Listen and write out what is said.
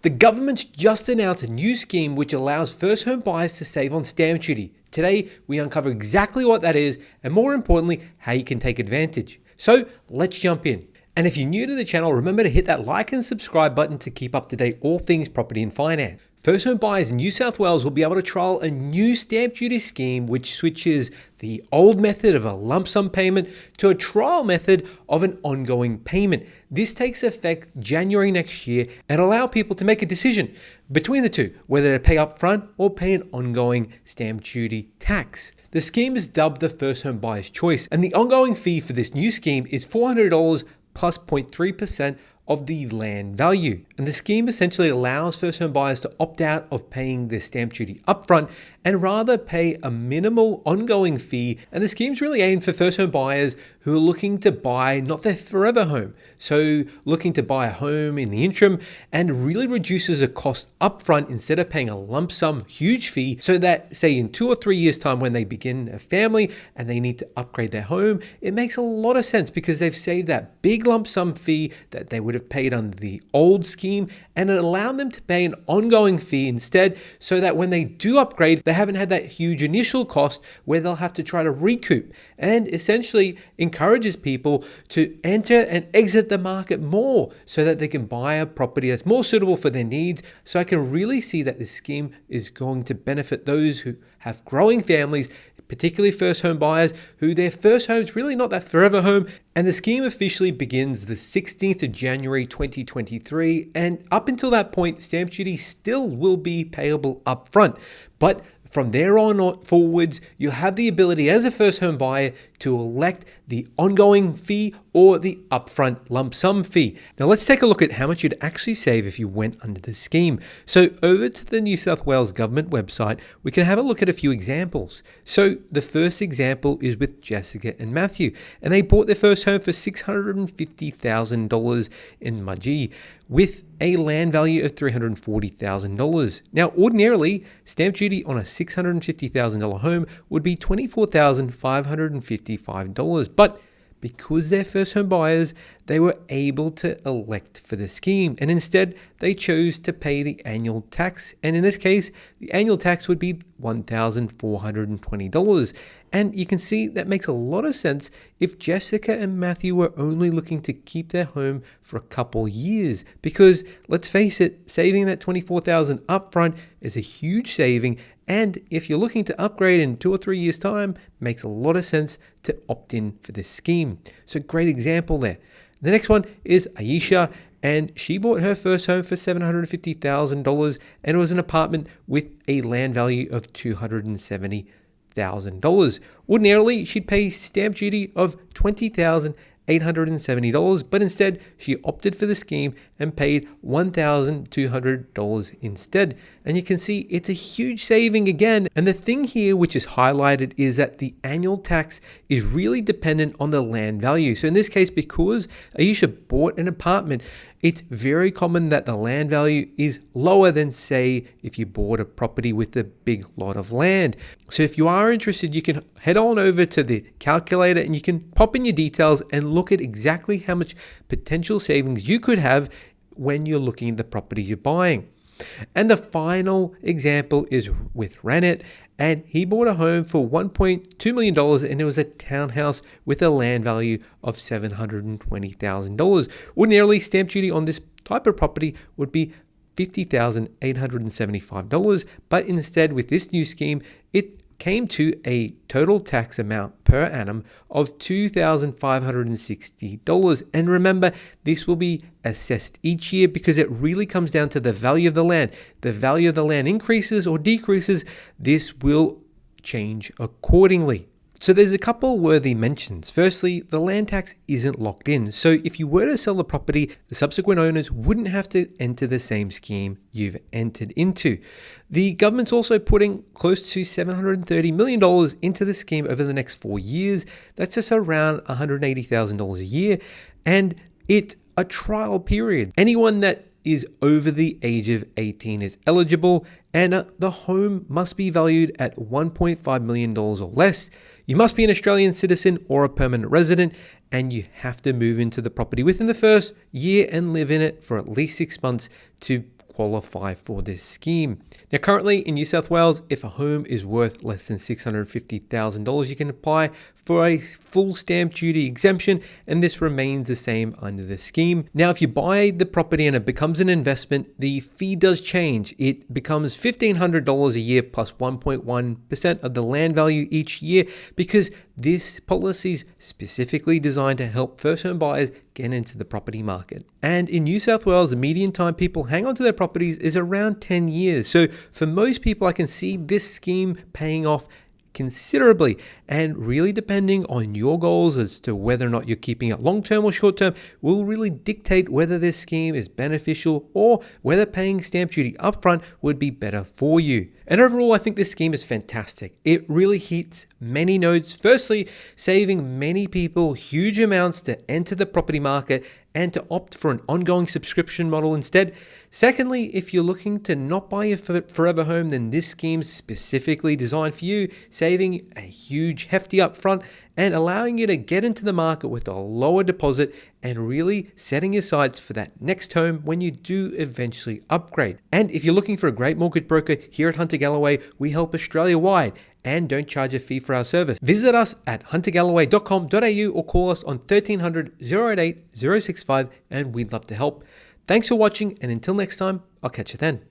The government's just announced a new scheme which allows first home buyers to save on stamp duty. Today, we uncover exactly what that is and, more importantly, how you can take advantage. So let's jump in. And if you're new to the channel, remember to hit that like and subscribe button to keep up to date all things property and finance. First home buyers in New South Wales will be able to trial a new stamp duty scheme which switches the old method of a lump sum payment to a trial method of an ongoing payment. This takes effect January next year and allow people to make a decision between the two, whether to pay upfront or pay an ongoing stamp duty tax. The scheme is dubbed the First Home Buyer's Choice, and the ongoing fee for this new scheme is $400 plus 0.3% of the land value. And the scheme essentially allows first home buyers to opt out of paying their stamp duty upfront and rather pay a minimal ongoing fee. And the scheme's really aimed for first home buyers who are looking to buy not their forever home. So looking to buy a home in the interim, and really reduces the cost upfront instead of paying a lump sum huge fee, so that say in 2 or 3 years time when they begin a family and they need to upgrade their home, it makes a lot of sense because they've saved that big lump sum fee that they would have paid under the old scheme, and it allowed them to pay an ongoing fee instead, so that when they do upgrade, they haven't had that huge initial cost where they'll have to try to recoup, and essentially encourages people to enter and exit the market more so that they can buy a property that's more suitable for their needs. So I can really see that this scheme is going to benefit those who have growing families, particularly first home buyers who their first home is really not that forever home. And the scheme officially begins the 16th of January 2023. And up until that point, stamp duty still will be payable upfront. But from there on forwards, you'll have the ability as a first home buyer to elect the ongoing fee or the upfront lump sum fee. Now let's take a look at how much you'd actually save if you went under the scheme. So over to the New South Wales government website, we can have a look at a few examples. So the first example is with Jessica and Matthew, and they bought their first home for $650,000 in Mudgee with a land value of $340,000. Now, ordinarily, stamp duty on a $650,000 home would be $24,555, but because they're first home buyers, they were able to elect for the scheme, and instead they chose to pay the annual tax. And in this case, the annual tax would be $1,420. And you can see that makes a lot of sense if Jessica and Matthew were only looking to keep their home for a couple years, because let's face it, saving that $24,000 upfront is a huge saving. And if you're looking to upgrade in 2 or 3 years time, makes a lot of sense to opt in for this scheme. So great example there. The next one is Aisha, and she bought her first home for $750,000, and it was an apartment with a land value of $270,000. Ordinarily, she'd pay stamp duty of $20,870, but instead she opted for the scheme and paid $1,200 instead. And you can see it's a huge saving again. And the thing here which is highlighted is that the annual tax is really dependent on the land value. So in this case, because Aisha bought an apartment, it's very common that the land value is lower than, say, if you bought a property with a big lot of land. So if you are interested, you can head on over to the calculator and you can pop in your details and look at exactly how much potential savings you could have when you're looking at the property you're buying. And the final example is with Ranit, and he bought a home for $1.2 million, and it was a townhouse with a land value of $720,000. Ordinarily, stamp duty on this type of property would be $50,875, but instead with this new scheme, it came to a total tax amount per annum of $2,560. And remember, this will be assessed each year because it really comes down to the value of the land. The value of the land increases or decreases, this will change accordingly. So there's a couple worthy mentions. Firstly, the land tax isn't locked in. So if you were to sell the property, the subsequent owners wouldn't have to enter the same scheme you've entered into. The government's also putting close to $730 million into the scheme over the next 4 years. That's just around $180,000 a year. And it's a trial period. Anyone that is over the age of 18 is eligible, and the home must be valued at $1.5 million or less. You must be an Australian citizen or a permanent resident, and you have to move into the property within the first year and live in it for at least 6 months to qualify for this scheme. Now, currently in New South Wales, if a home is worth less than $650,000, you can apply for a full stamp duty exemption, and this remains the same under the scheme. Now, if you buy the property and it becomes an investment, the fee does change. It becomes $1,500 a year plus 1.1% of the land value each year, because this policy is specifically designed to help first home buyers get into the property market. And in New South Wales, the median time people hang on to their properties is around 10 years. So for most people, I can see this scheme paying off considerably, and really depending on your goals as to whether or not you're keeping it long-term or short-term will really dictate whether this scheme is beneficial or whether paying stamp duty upfront would be better for you. And overall, I think this scheme is fantastic. It really hits many notes. Firstly, saving many people huge amounts to enter the property market and to opt for an ongoing subscription model instead. Secondly, if you're looking to not buy a forever home, then this scheme's specifically designed for you, saving a huge hefty upfront and allowing you to get into the market with a lower deposit and really setting your sights for that next home when you do eventually upgrade. And if you're looking for a great mortgage broker, here at Hunter Galloway, we help Australia-wide and don't charge a fee for our service. Visit us at huntergalloway.com.au or call us on 1300 088 065 and we'd love to help. Thanks for watching, and until next time, I'll catch you then.